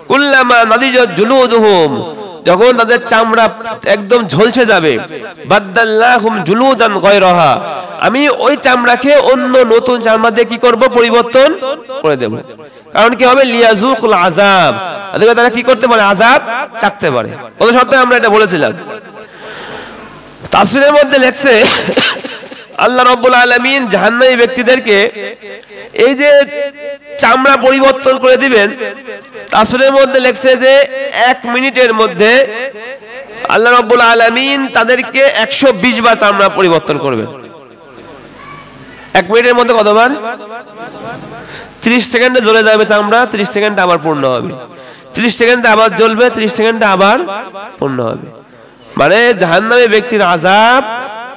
কুল্লামা নাদিজাত জুলুদুহুম, যখন তাদের চামড়া একদম ঝলসে যাবে, বাদদাল্লাহুম জুলুদান গায়রাহা, আমি ওই চামড়াকে অন্য নতুন চামড়া দিয়ে কি করব, পরিবর্তন করে দেব। কারণ কি হবে, লিয়াজুকুল আযাব, তারা কি করতে পারে, আযাব চাকতে পারে। কত সপ্তাহে আমরা এটা বলেছিলাম। তাফসীরের মধ্যে লেখছে আল্লাহ রাব্বুল আলামিন জাহান্নামী ব্যক্তিদেরকে এই যে চামড়া পরিবর্তন করে দিবেন, তাফসীরের মধ্যে লেখছে যে 1 মিনিটের মধ্যে আল্লাহ রাব্বুল আলামিন তাদেরকে 120 বার চামড়া পরিবর্তন করবেন। 1 মিনিটের মধ্যে কতবার? 30 সেকেন্ডে জ্বলে যাবে চামড়া, 30 সেকেন্ডে আবার পূর্ণ হবে, 30 সেকেন্ডে আবার জ্বলবে, 30 সেকেন্ডে আবার পূর্ণ হবে। মানে জাহান্নামী ব্যক্তির আযাব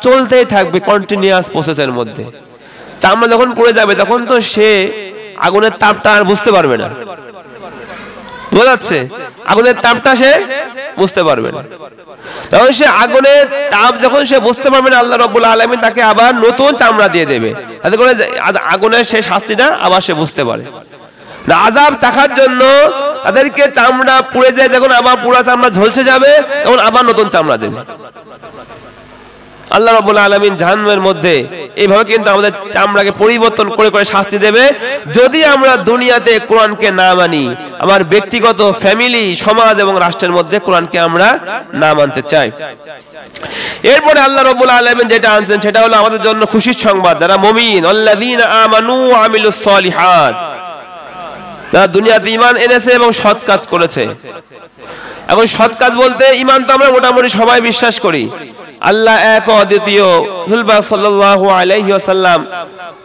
চলতেই থাকবে কন্টিনিউয়াস প্রসেসের মধ্যে। চামড়া যখন পুড়ে যাবে তখন তো সে আগুনের তাপটা আর বুঝতে পারবে না, বোঝা যাচ্ছে? আগুনের তাপটা সে বুঝতে পারবে না। তখন সে আগুনের তাপ যখন সে বুঝতে পারবে না, আল্লাহ রাব্বুল আলামিন তাকে আবার নতুন চামড়া দিয়ে দেবে, যাতে করে আগুনের সেই শাস্তিটা আবার সে বুঝতে পারে। আযাব চাখার জন্য তাদেরকে চামড়া পুড়ে যায়, যখন আবার পুরা চামড়া ঝলসে যাবে তখন আবার নতুন চামড়া দেবে। আল্লাহ রাব্বুল আলামিন জাহান্নামের মধ্যে এইভাবে কিন্তু আমাদের চামড়াকে পরিবর্তন করে করে শাস্তি দেবে যদি আমরা দুনিয়াতে কোরআনকে না মানি, আমার ব্যক্তিগত ফ্যামিলি, সমাজ এবং রাষ্ট্রের মধ্যে কোরআনকে আমরা না মানতে চাই। এরপরে আল্লাহ রাব্বুল আলামিন যেটা আনছেন সেটা হলো আমাদের জন্য খুশির সংবাদ। যারা মুমিন, আল্লাযীনা আমানু ওয়া আমিলুস সলিহাত, যারা দুনিয়াতে ঈমান এনেছে এবং সৎ কাজ করেছে। এখন সৎ কাজ বলতে ঈমান তো আমরা মোটামুটি সবাই বিশ্বাস করি, আল্লাহ এক ও অদ্বিতীয়, রাসূল সাল্লাল্লাহু আলাইহি ওয়াসাল্লাম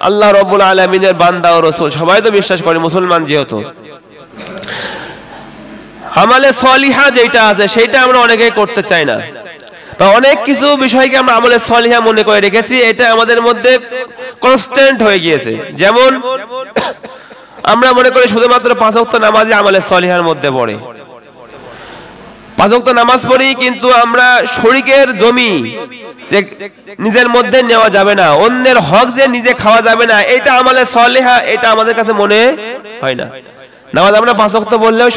আল্লাহ রাব্বুল আলামিনের বান্দা ও রাসূল, সবাই তো বিশ্বাস করে মুসলমান যেহেতু। আমালে সলিহা যেটা আছে সেটা আমরা অনেকেই করতে চাই না, বা অনেক কিছু বিষয়কে আমরা আমলে সলিহা মনে করে রেখেছি, এটা আমাদের মধ্যে কনস্ট্যান্ট হয়ে গিয়েছে। যেমন আমরা মনে করি শুধুমাত্র 5 ওয়াক্ত নামাজই আমলে সলিহার মধ্যে পড়ে। 5 ওয়াক্ত নামাজ পড়ি, কিন্তু আমরা শরীকের জমি যে নিজের মধ্যে নেওয়া যাবে না, অন্যের হক যে নিজে খাওয়া যাবে না, এটা আমলে সলিহা, এটা আমাদের কাছে মনে হয় না। নামাজ আমরা 5 ওয়াক্ত বললেও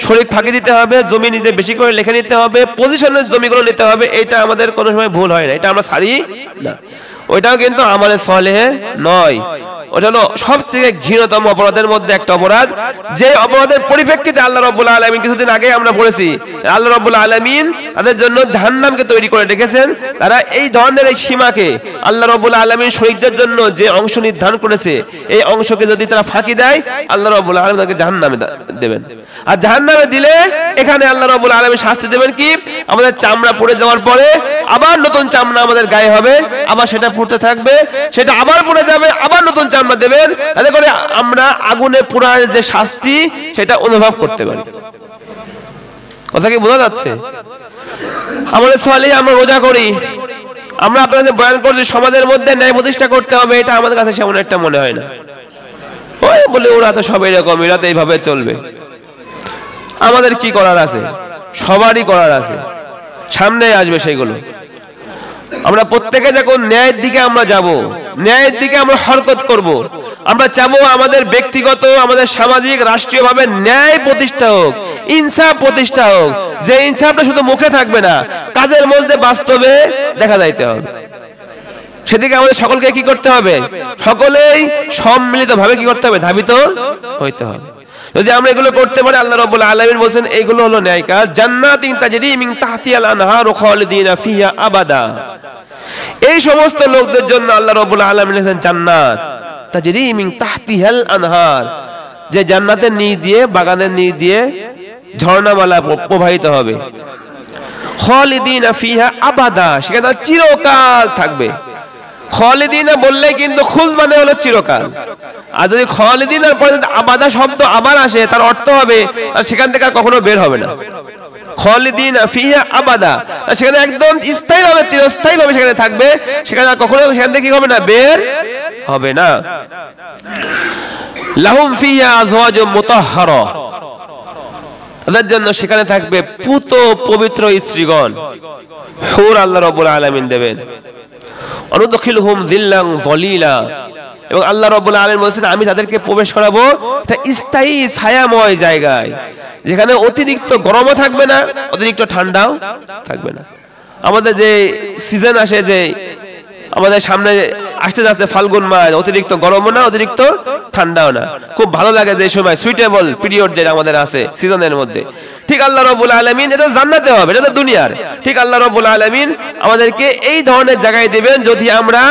শরীক ফাঁকি দিতে হবে, জমি নিজে বেশি করে লিখে নিতে হবে, পজিশনের জমিগুলো নিতে হবে, এটা আমাদের কোনো সময় ভুল হয় না, এটা আমরা ছাড়ি না। ওইটাও কিন্তু আমলে সলিহা নয়। ওটা হলো সবথেকে ঘৃণতম অপরাধের মধ্যে একটা অপরাধ, যে অপরাধের পরিপ্রেক্ষিতে আল্লাহ রাব্বুল আলামিন কিছুদিন আগে আমরা পড়েছি, আল্লাহ রাব্বুল আলামিন তাদের জন্য জাহান্নামকে তৈরি করে রেখেছেন। তারা এই ধরনের এই সীমাকে আল্লাহ রাব্বুল আলামিন শরীকদের জন্য যে অংশ নির্ধারণ করেছে, এই অংশকে যদি তারা ফাঁকি দেয়, আল্লাহ রাব্বুল আলামিন তাকে জাহান্নামে দেবেন। আর জাহান্নামে দিলে এখানে আল্লাহ রাব্বুল আলামিন শাস্তি দেবেন কি, আমাদের চামড়া পুড়ে যাওয়ার পরে আবার নতুন চামড়া আমাদের গায়ে হবে, আবার সেটা পুড়তে থাকবে, সেটা আবার পুড়ে যাবে, আবার নতুন চামড়া দেবেন, তাতে করে আমরা আগুনে পোড়ার যে শাস্তি সেটা অনুভব করতে পারি। কথা কি বোঝা যাচ্ছে? আমাদের সলিহ, আমরা রোজা করি, আমরা আপনাদের বয়ান করছি সমাজের মধ্যে ন্যায় প্রতিষ্ঠা করতে হবে, এটা আমাদের কাছে সেমন একটা মনে হয় না। ওই বলে ওরা তো সব এরকম, এরা তো এইভাবে চলবে। আমাদের কি করার আছে? সবারই করার আছে, সামনে আসবে সেগুলো। আমরা প্রত্যেকে যখন ন্যায়ের দিকে আমরা যাব, ন্যায়ের দিকে আমরা হরকত করব, আমরা চাবো আমাদের ব্যক্তিগত, আমাদের সামাজিক, রাষ্ট্রীয়ভাবে ন্যায় প্রতিষ্ঠা হোক, ইনসাফ প্রতিষ্ঠা হোক। যে ইনসাফটা শুধু মুখে থাকবে না, কাজের মধ্যে বাস্তবে দেখা যাইতে হবে। সেদিকে আমাদের সকলকে কি করতে হবে? সকলেই সম্মিলিতভাবে কি করতে হবে? ধাবিত হইতে হবে। যদি আমরা এগুলো করতে পারি, আল্লাহ রাব্বুল আলামিন বলেন এগুলো হলো ন্যায় কাজ। জান্নাতিন তাজরি মিন তাহতিহাল আনহারু খালিদিনা ফিহা আবাদা। এই সমস্ত লোকদের জন্য আল্লাহ রাব্বুল আলামিন বলেন জান্নাত তাজরি মিন তাহতিহাল আনহার, যে জান্নাতের নিচ দিয়ে, বাগানের নিচ দিয়ে ঝর্ণামালা প্রবাহিত হবে। খালিদিনা ফিহা আবাদা, সেখানে চিরকাল থাকবে। খালিদিনা বললে কিন্তু খুল মানে হলো চিরকাল, আর যদি খালিদিনার পরে আবাদা শব্দ আবার আসে, তার অর্থ হবে আর সেখান থেকে আর কখনো বের হবে না। খালিদিনা ফিহা আবাদা, সেখানে একদম স্থায়ীভাবে, চিরস্থায়ীভাবে সেখানে থাকবে, সেখানে আর কখনো সেখান থেকে কি হবে না? বের হবে না। লাহুম ফিহা আজওয়াজুম মুতাহহারা, তাদের জন্য সেখানে থাকবে পুত পবিত্র স্ত্রীগণ, হুর আল্লাহ রাব্বুল আলামিন দেবেন। অনুদখিলহুম যিল্লান যালিলা, এবং আল্লাহ রাব্বুল আলামিন বলেছেন আমি তাদেরকে প্রবেশ করাবো একটা স্থায়ী ছায়াময় জায়গায়, যেখানে অতিরিক্ত গরমও থাকবে না, অতিরিক্ত ঠান্ডাও থাকবে না। আমাদের যে সিজন আসে, যে আমাদের সামনে আসতে যাচ্ছে ফাল্গুন মাস, অতিরিক্ত গরমও না অতিরিক্ত ঠান্ডাও না, খুব ভালো লাগে যে সময় সুইটেবল পিরিয়ড যেটা আমাদের আছে সিজনের মধ্যে। ঠিক আল্লাহ রাব্বুল আলামিন, এটা জান্নাতে হবে, এটা তো দুনিয়ার, ঠিক আল্লাহ রাব্বুল আলামিন আমাদেরকে এই ধরনের জায়গায় দিবেন যদি আমরা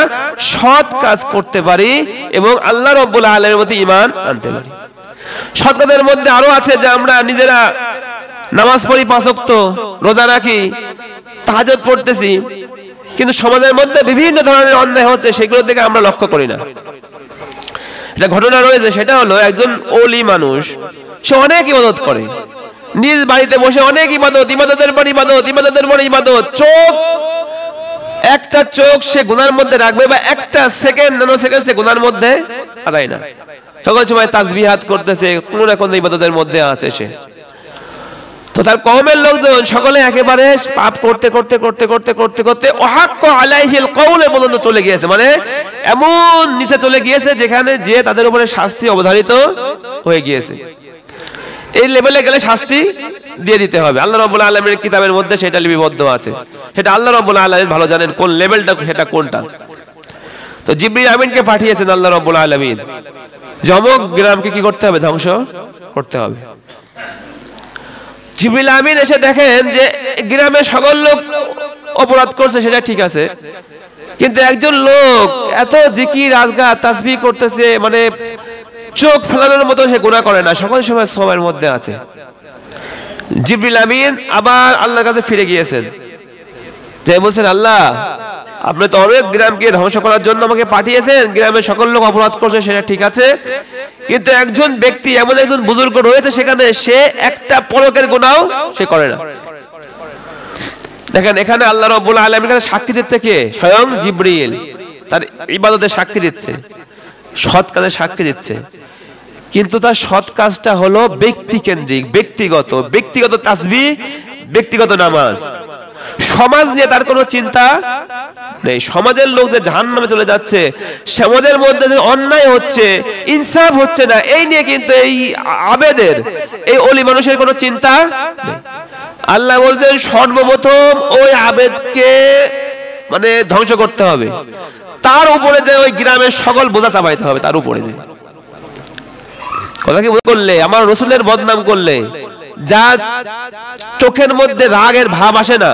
সৎ কাজ করতে পারি এবং আল্লাহ রাব্বুল আলামিনের প্রতি ঈমান আনতে পারি। সৎ কাজের মধ্যে আরো আছে যে আমরা নিজেরা নামাজ পড়ি, 5 ওয়াক্ত রোজা রাখি, তাহাজ্জুদ পড়তেছি, কিন্তু সমাজের মধ্যে বিভিন্ন ধরনের অন্যায় হচ্ছে, সেগুলো থেকে আমরা লক্ষ্য করি না। একটা ঘটনা রয়েছে, সেটা হলো একজন ওলি মানুষ, সে অনেক ইবাদত করে, নিজ বাড়িতে বসে অনেক ইবাদত, ইবাদতের পর ইবাদত, ইবাদতের পর ইবাদত, চোখ একটা চোখ সে গুনার মধ্যে রাখবে বা একটা সেকেন্ড ন্যানো সেকেন্ড সে গুনার মধ্যে হারায় না, সকল সময় তাসবিহাত করতেছে, কোন না কোন ইবাদতের মধ্যে আছে সে। তো তার কওমের লোকজন সকলে একেবারে পাপ করতে করতে করতে করতে করতে করতে ওয়াক্ক আলাইহিল কওল পর্যন্ত চলে গিয়েছে, মানে এমন নিচে চলে গিয়েছে যেখানে যে তাদের উপরে শাস্তি অবধারিত হয়ে গিয়েছে। এই লেভেলে গেলে শাস্তি দিয়ে দিতে হবে, আল্লাহ রাব্বুল আলামিনের কিতাবের মধ্যে সেটা লিপিবদ্ধ আছে, সেটা আল্লাহ রাব্বুল আলামিন ভালো জানেন কোন লেভেলটা সেটা কোনটা। তো জিবরিল আমিনকে পাঠিয়েছেন আল্লাহ রাব্বুল আলামিন, জমক গ্রামকে কি করতে হবে, ধ্বংস করতে হবে। জিবরিল আমিন এসে দেখেন যে গ্রামের সকল লোক অপরাধ করছে, সেটা ঠিক আছে, কিন্তু একজন লোক এত জিকির আজগার তাসবিহ করতেছে, মানে চোখ ফেলানোর মতো সে গুনাহ করে না, সকল সময় সওয়াবের মধ্যে আছে। জিবরিল আমিন আবার আল্লাহর কাছে ফিরে গিয়েছেন, যে বলছেন আল্লাহ আপনি তো অনেক গ্রামকে ধ্বংস করার জন্য আমাকে পাঠিয়েছেন, গ্রামের সকল লোক অপরাধ করছে সেটা ঠিক আছে, কিন্তু একজন ব্যক্তি এমন একজন বুজুর্গ রয়েছে সেখানে, সে একটা পলকের গুনাহও সে করে না। দেখেন এখানে আল্লাহ রাব্বুল আলামিনের কাছে সাক্ষী দিচ্ছে কে? স্বয়ং জিবরিল তার ইবাদতের সাক্ষী দিচ্ছে, সৎ কাজের সাক্ষী দিচ্ছে, কিন্তু তার সৎ কাজটা হলো ব্যক্তি কেন্দ্রিক, ব্যক্তিগত, ব্যক্তিগত তাসবিহ, ব্যক্তিগত নামাজ। সমাজ নিয়ে তার কোনো চিন্তা নেই, সমাজের লোক যে জাহান্নামে চলে যাচ্ছে, সমাজের মধ্যে যে অন্যায় হচ্ছে, ইনসাফ হচ্ছে না, এই নিয়ে কিন্তু এই আবেদের, এই ওলি মানুষের কোনো চিন্তা নেই। আল্লাহ বলছেন সর্বপ্রথম ওই আবেদকে মানে ধ্বংস করতে হবে, তার উপরে যে ওই গ্রামের সকল বোঝা চাপাইতে হবে তার উপরে। কথা কি করলে আমার রাসূলের বদনাম করলে যা চোখের মধ্যে রাগের ভাব আসে না,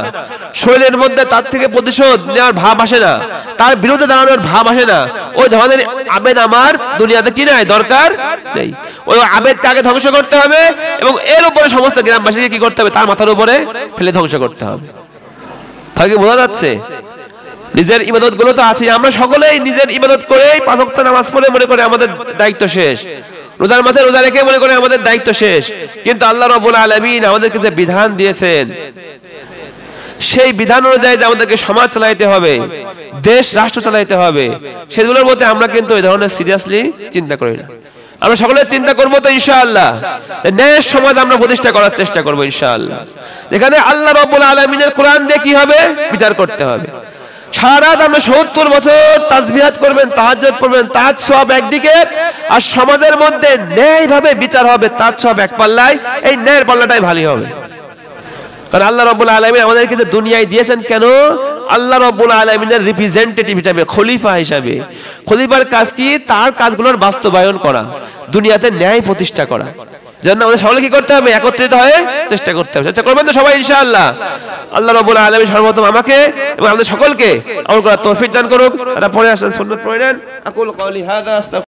শরীরের মধ্যে তার থেকে প্রতিশোধ নেওয়ার ভাব আসে না, তার বিরুদ্ধে দাঁড়ানোর ভাব আসে না, ওই ধরনের আবেদ আমার দুনিয়াতে কি নাই, দরকার নেই। ওই আবেদকে আগে ধ্বংস করতে হবে এবং এর উপরে সমস্ত গ্রামবাসীকে কি করতে হবে, তার মাথার উপরে ফেলে ধ্বংস করতে হবে। তাহলে বোঝা যাচ্ছে নিজের ইবাদত গুলো তো আছে, আমরা সকলেই নিজের ইবাদত করে 5 ওয়াক্ত নামাজ পড়ে মনে করে আমাদের দায়িত্ব শেষ, রোজার মাথায় রোজা রেখে মনে করে আমাদের দায়িত্ব শেষ, কিন্তু আল্লাহ রাব্বুল আলামিন আমাদেরকে যে বিধান দিয়েছেন সেই বিধান অনুযায়ী যে আমাদেরকে সমাজ চালাইতে হবে, দেশ রাষ্ট্র চালাইতে হবে, সেগুলোর মধ্যে আমরা কিন্তু এই ধরনের সিরিয়াসলি চিন্তা করি না। আমরা সকলে চিন্তা করবো তো ইনশাআল্লাহ ন্যায় সমাজ আমরা প্রতিষ্ঠা করার চেষ্টা করবো ইনশাআল্লাহ, যেখানে আল্লাহ রাব্বুল আলামিনের কোরআন দিয়ে কি হবে, বিচার করতে হবে। সারা রাত আমরা 70 বছর তাসবিহাত করবেন, তাহাজ্জুদ পড়বেন, তার সওয়াব একদিকে, আর সমাজের মধ্যে ন্যায় ভাবে বিচার হবে, তার সওয়াব এক পাল্লায়, এই ন্যায়ের পাল্লাটাই ভারী হবে। কারণ আল্লাহ রাব্বুল আলামিন আমাদেরকে যে দুনিয়ায় দিয়েছেন কেন, আল্লাহ রাব্বুল আলামিনের রিপ্রেজেন্টেটিভ হিসেবে, খলিফা হিসেবে। খলিফার কাজ কি, তার কাজগুলোর বাস্তবায়ন করা, দুনিয়াতে ন্যায় প্রতিষ্ঠা করা। জন্য আমাদের সকলে কি করতে হবে, একত্রিত হয়ে চেষ্টা করতে হবে। চেষ্টা করবেন তো সবাই ইনশাআল্লাহ। আল্লাহ রাব্বুল আলামিন সর্বপ্রথম আমাকে এবং আমাদের সকলকে আমল করার তৌফিক দান করুক। তারপরে আসেন সুন্নাত পড়ে নেন। আকুল কওলি হাযা।